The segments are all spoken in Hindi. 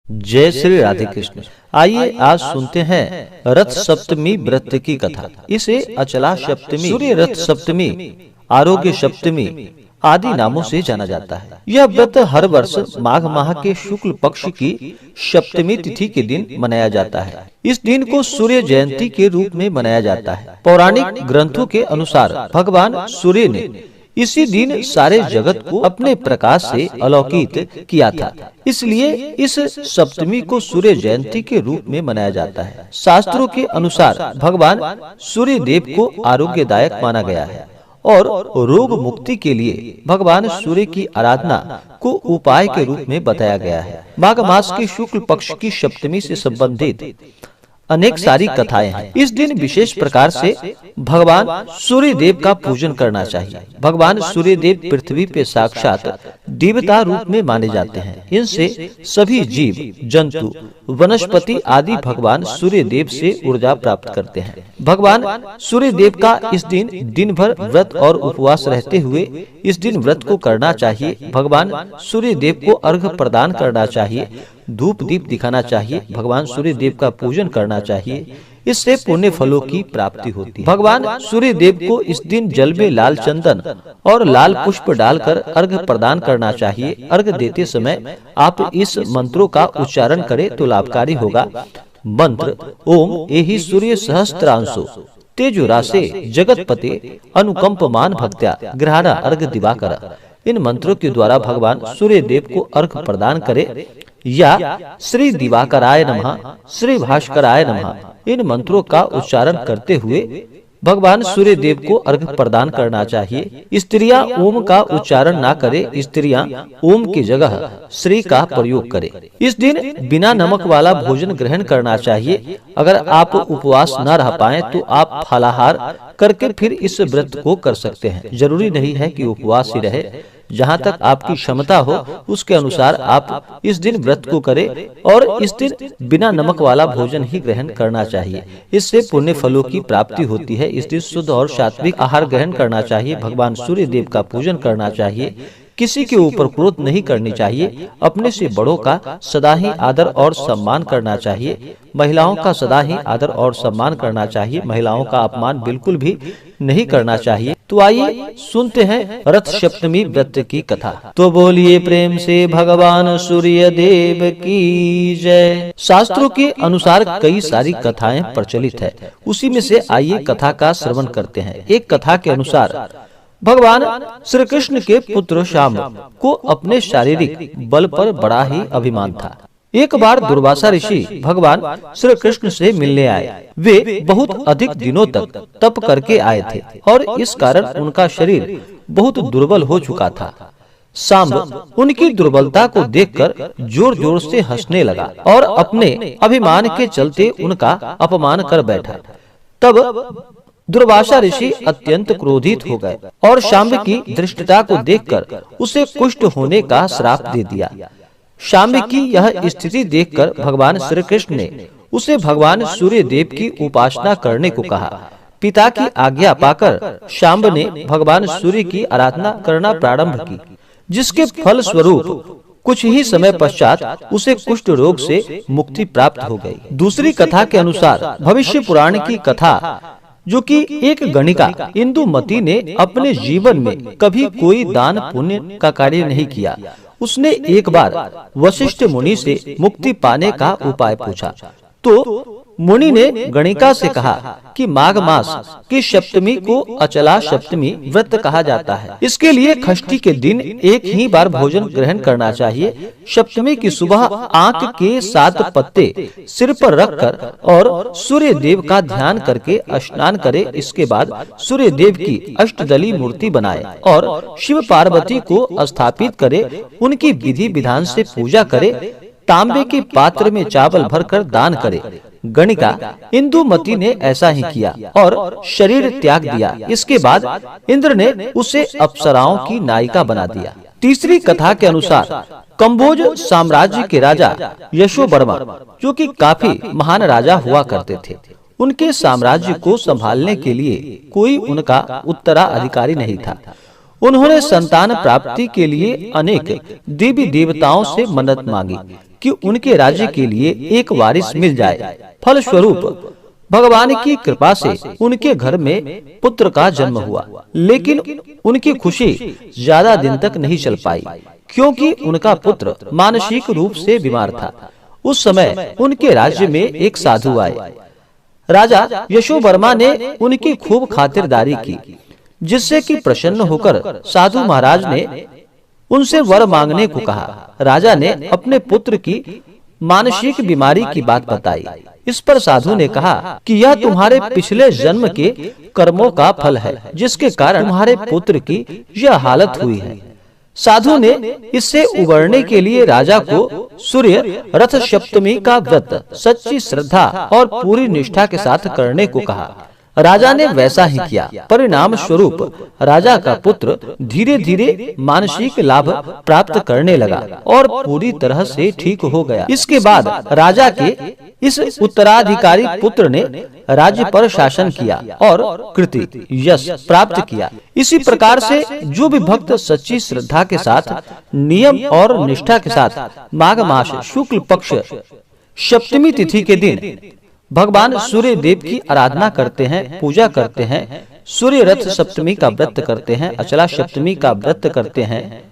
जय श्री राधे कृष्ण। आइए आज सुनते हैं रथ सप्तमी व्रत की कथा। इसे अचला सप्तमी, सूर्य रथ सप्तमी, आरोग्य सप्तमी आदि नामों से जाना जाता है। यह व्रत हर वर्ष माघ माह के शुक्ल पक्ष की सप्तमी तिथि के दिन मनाया जाता है। इस दिन को सूर्य जयंती के रूप में मनाया जाता है। पौराणिक ग्रंथों के अनुसार भगवान सूर्य ने इसी दिन सारे जगत को अपने प्रकाश से अलौकित किया था, इसलिए इस सप्तमी को सूर्य जयंती के रूप में मनाया जाता है। शास्त्रों के अनुसार भगवान सूर्य देव को आरोग्यदायक माना गया है और रोग मुक्ति के लिए भगवान सूर्य की आराधना को उपाय के रूप में बताया गया है। माघ मास के शुक्ल पक्ष की सप्तमी से संबंधित अनेक सारी कथाएं हैं। इस दिन विशेष प्रकार से भगवान सूर्य देव का पूजन करना चाहिए। भगवान सूर्य देव पृथ्वी पे साक्षात देवता रूप में माने जाते हैं। इनसे सभी जीव जंतु वनस्पति आदि भगवान सूर्य देव से ऊर्जा प्राप्त करते हैं। भगवान सूर्य देव का इस दिन भर व्रत और उपवास रहते हुए इस दिन व्रत को करना चाहिए। भगवान सूर्य देव को अर्घ्य प्रदान करना चाहिए, धूप दीप दिखाना चाहिए, भगवान सूर्य देव का पूजन करना चाहिए। इससे पुण्य फलों की प्राप्ति होती है। भगवान सूर्य देव को इस दिन जल में लाल चंदन और लाल पुष्प डालकर अर्घ्य प्रदान करना चाहिए। अर्घ्य देते समय आप इस मंत्रों का उच्चारण करें तो लाभकारी होगा। मंत्र ओम एहि सूर्य सहस्त्रांशो तेजुरासे जगतपते अनुकंपमान भक्त्या ग्रहणा अर्घ्य दिवाकर। इन मंत्रों के द्वारा भगवान सूर्य देव को अर्घ्य प्रदान करें या श्री दिवाकराय नमः, श्री भास्कराय नमः, इन मंत्रों का उच्चारण करते हुए भगवान सूर्य देव को अर्घ्य प्रदान करना चाहिए। स्त्रियां ओम का उच्चारण ना करें, स्त्रियां ओम की जगह श्री का प्रयोग करें। इस दिन बिना नमक वाला भोजन ग्रहण करना चाहिए। अगर आप उपवास न रह पाए तो आप फलाहार करके फिर इस व्रत को कर सकते हैं। जरूरी नहीं है कि उपवास ही रहे, जहाँ तक आपकी क्षमता हो उसके अनुसार आप इस दिन व्रत को करें और इस दिन बिना नमक वाला भोजन ही ग्रहण करना चाहिए। इससे पुण्य फलों की प्राप्ति होती है। इस दिन शुद्ध और सात्विक आहार ग्रहण करना चाहिए। भगवान सूर्य देव का पूजन करना चाहिए। किसी के ऊपर क्रोध नहीं करनी चाहिए। अपने से बड़ों का सदा ही आदर और सम्मान करना चाहिए। महिलाओं का सदा ही आदर और सम्मान करना चाहिए। महिलाओं का अपमान बिल्कुल भी नहीं करना चाहिए। तो आइए सुनते हैं रथ सप्तमी व्रत की कथा। तो बोलिए प्रेम से भगवान सूर्य देव की जय। शास्त्रों के अनुसार कई सारी कथाएं प्रचलित है, उसी में से आइए कथा का श्रवण करते हैं। एक कथा के अनुसार भगवान श्री कृष्ण के पुत्र शाम को अपने शारीरिक बल पर बड़ा ही अभिमान था। एक बार दुर्वासा ऋषि भगवान श्री कृष्ण से मिलने आए। वे बहुत अधिक दिनों तक तप करके आए थे और इस कारण उनका शरीर बहुत दुर्बल हो चुका था। सांब उनकी दुर्बलता को देखकर जोर जोर से हंसने लगा और अपने अभिमान के चलते उनका अपमान कर बैठा। तब दुर्वासा ऋषि अत्यंत क्रोधित हो गए और शाम्ब की धृष्टता को देखकर उसे कुष्ठ होने का श्राप दे दिया। शाम्ब की यह स्थिति देखकर भगवान श्री कृष्ण ने उसे भगवान सूर्य देव की उपासना करने को कहा। पिता की आज्ञा पाकर शाम्ब ने भगवान सूर्य की आराधना करना प्रारंभ की, जिसके फल स्वरूप कुछ ही समय पश्चात उसे कुष्ठ रोग से मुक्ति प्राप्त हो गई। दूसरी कथा के अनुसार भविष्य पुराण की कथा, जो कि एक गणिका इंदुमती ने अपने जीवन में कभी कोई दान पुण्य का कार्य नहीं किया, उसने एक बार वशिष्ठ मुनि से मुक्ति पाने का उपाय पूछा। तो मुनि ने गणिका से कहा कि माघ मास की सप्तमी को अचला सप्तमी व्रत कहा जाता है। इसके लिए षष्ठी के दिन एक ही बार भोजन ग्रहण करना चाहिए। सप्तमी की सुबह आंख के 7 पत्ते सिर पर रखकर और सूर्य देव का ध्यान करके स्नान करे। इसके बाद सूर्य देव की अष्टदली मूर्ति बनाए और शिव पार्वती को स्थापित करे। उनकी विधि विधान से पूजा करे। तांबे के पात्र में चावल भरकर दान करे। गणिका इंदुमती ने ऐसा ही किया और शरीर त्याग दिया। इसके बाद इंद्र ने उसे अप्सराओं की नायिका बना दिया। तीसरी कथा के अनुसार कंबोज साम्राज्य के राजा यशोवर्मा, जो कि काफी महान राजा हुआ करते थे, उनके साम्राज्य को संभालने के लिए कोई उनका उत्तराधिकारी नहीं था। उन्होंने संतान प्राप्ति के लिए अनेक देवी देवताओं से मन्नत मांगी, कि उनके राज्य के लिए एक वारिस मिल जाए। फलस्वरूप भगवान की कृपा से उनके घर में पुत्र का जन्म हुआ, लेकिन उनकी खुशी ज्यादा दिन तक नहीं चल पाई, क्योंकि उनका पुत्र मानसिक रूप से बीमार था। उस समय उनके राज्य में एक साधु आए। राजा यशोवर्मा ने उनकी खूब खातिरदारी की, जिससे कि प्रसन्न होकर साधु महाराज ने उनसे वर मांगने को कहा। राजा ने अपने पुत्र की मानसिक बीमारी की बात बताई। इस पर साधु ने कहा कि यह तुम्हारे पिछले जन्म के कर्मों का फल है, जिसके कारण तुम्हारे पुत्र की यह हालत हुई है। साधु ने इससे उबरने के लिए राजा को सूर्य रथ सप्तमी का व्रत सच्ची श्रद्धा और पूरी निष्ठा के साथ करने को कहा। राजा ने वैसा ही किया। परिणाम स्वरूप राजा का पुत्र धीरे धीरे मानसिक लाभ प्राप्त करने लगा और पूरी तरह से ठीक हो गया। इसके बाद राजा के इस उत्तराधिकारी पुत्र ने राज्य पर शासन किया और कृति यश प्राप्त किया। इसी प्रकार से जो भी भक्त सच्ची श्रद्धा के साथ नियम और निष्ठा के साथ माघ मास शुक्ल पक्ष सप्तमी तिथि के दिन भगवान सूर्य देव की आराधना करते हैं, पूजा करते हैं, सूर्य रथ सप्तमी का व्रत करते हैं, अचला सप्तमी का व्रत करते हैं,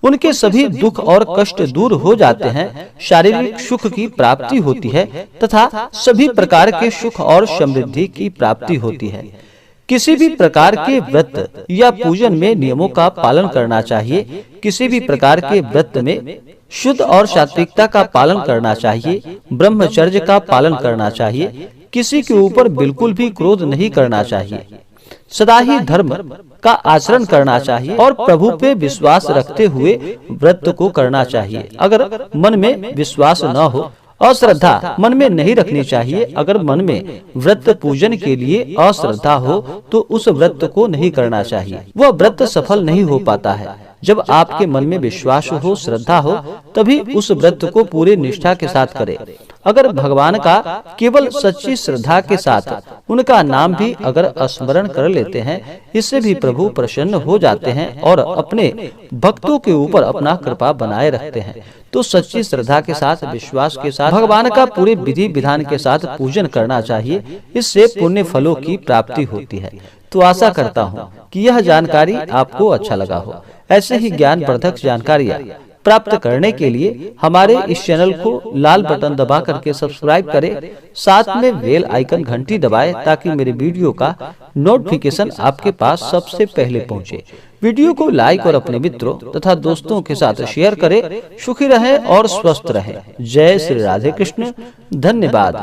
उनके सभी दुख और कष्ट दूर हो जाते हैं, शारीरिक सुख की प्राप्ति होती है तथा सभी प्रकार के सुख और समृद्धि की प्राप्ति होती है। किसी भी प्रकार के व्रत या पूजन में नियमों का पालन करना चाहिए। किसी भी प्रकार के व्रत में शुद्ध और सात्विकता का पालन करना चाहिए, ब्रह्मचर्य का पालन करना चाहिए, किसी के ऊपर बिल्कुल भी क्रोध नहीं करना चाहिए, सदा ही धर्म का आचरण करना चाहिए और प्रभु पे विश्वास रखते हुए व्रत को करना चाहिए। अगर मन में विश्वास न हो, अश्रद्धा मन में नहीं रखनी चाहिए। अगर मन में व्रत पूजन के लिए अश्रद्धा हो तो उस व्रत को नहीं करना चाहिए, वह व्रत सफल नहीं हो पाता है। जब आपके मन में विश्वास हो, श्रद्धा हो, तभी उस व्रत को पूरे निष्ठा के साथ करें। अगर भगवान का केवल सच्ची श्रद्धा के साथ उनका नाम भी अगर स्मरण कर लेते हैं, इससे भी प्रभु प्रसन्न हो जाते हैं और अपने भक्तों के ऊपर अपना कृपा बनाए रखते हैं। तो सच्ची श्रद्धा के साथ, विश्वास के साथ भगवान का पूरे विधि विधान के साथ पूजन करना चाहिए। इससे पुण्य फलों की प्राप्ति होती है। तो आशा करता हूँ कि यह जानकारी आपको अच्छा लगा हो। ऐसे ही ज्ञानवर्धक जानकारियाँ प्राप्त करने के लिए हमारे इस चैनल को लाल बटन दबा करके सब्सक्राइब करें, साथ में बेल आइकन घंटी दबाएं ताकि मेरे वीडियो का नोटिफिकेशन आपके पास सबसे पहले पहुंचे। वीडियो को लाइक और अपने मित्रों तथा दोस्तों के साथ शेयर करें। सुखी रहें और स्वस्थ रहें। जय श्री राधे कृष्ण। धन्यवाद।